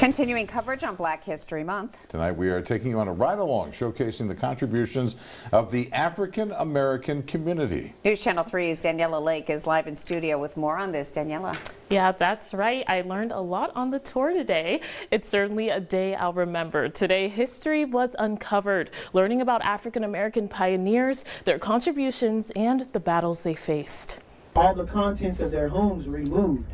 Continuing coverage on Black History Month. Tonight we are taking you on a ride-along showcasing the contributions of the African American community. News Channel 3's Daniela Lake is live in studio with more on this. Daniela. Yeah, that's right. I learned a lot on the tour today. It's certainly a day I'll remember. Today, history was uncovered, learning about African American pioneers, their contributions, and the battles they faced. All the contents of their homes removed.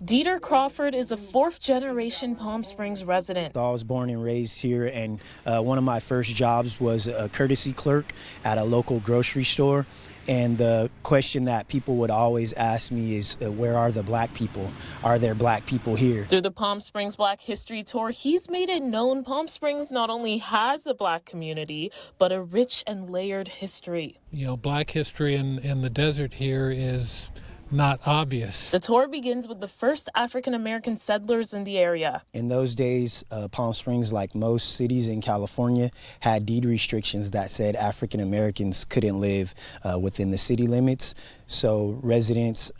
Dieter Crawford is a fourth-generation Palm Springs resident. I was born and raised here, and one of my first jobs was a courtesy clerk at a local grocery store. And the question that people would always ask me is, where are the black people? Are there black people here? Through the Palm Springs Black History Tour, he's made it known Palm Springs not only has a black community, but a rich and layered history. You know, black history in the desert here is not obvious. The tour begins with the first African-American settlers in the area. In those days, Palm Springs, like most cities in California, had deed restrictions that said African Americans couldn't live within the city limits. So residents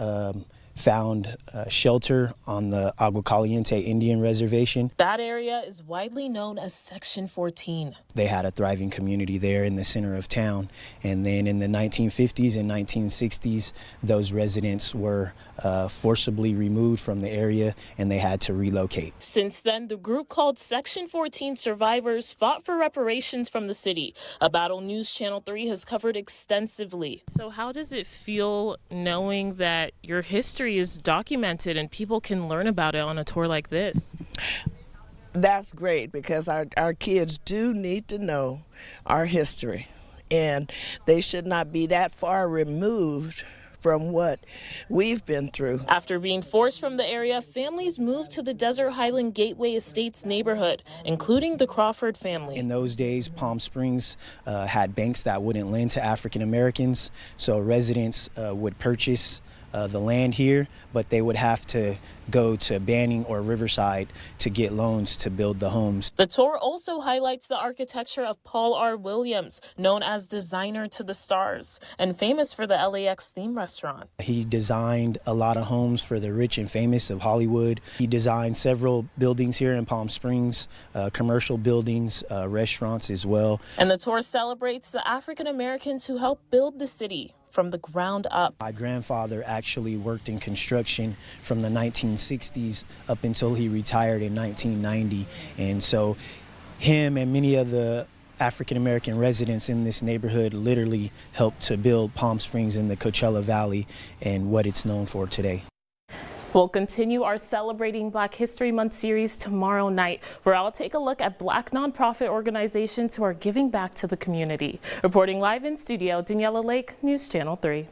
found shelter on the Agua Caliente Indian Reservation. That area is widely known as Section 14. They had a thriving community there in the center of town. And then in the 1950s and 1960s, those residents were forcibly removed from the area and they had to relocate. Since then, the group called Section 14 survivors fought for reparations from the city, a battle News Channel 3 has covered extensively. So how does it feel knowing that your history is documented and people can learn about it on a tour like this? That's great, because our kids do need to know our history, and they should not be that far removed from what we've been through. After being forced from the area, families moved to the Desert Highland Gateway Estates neighborhood, including the Crawford family. In those days, Palm Springs had banks that wouldn't lend to African Americans, so residents would purchase the land here, but they would have to go to Banning or Riverside to get loans to build the homes. The tour also highlights the architecture of Paul R. Williams, known as Designer to the Stars, and famous for the LAX theme restaurant. He designed a lot of homes for the rich and famous of Hollywood. He designed several buildings here in Palm Springs, commercial buildings, restaurants as well. And the tour celebrates the African Americans who helped build the city from the ground up. My grandfather actually worked in construction from the 1960s up until he retired in 1990. And so him and many of the African American residents in this neighborhood literally helped to build Palm Springs in the Coachella Valley and what it's known for today. We'll continue our Celebrating Black History Month series tomorrow night, where I'll take a look at black nonprofit organizations who are giving back to the community. Reporting live in studio, Daniela Lake, News Channel 3.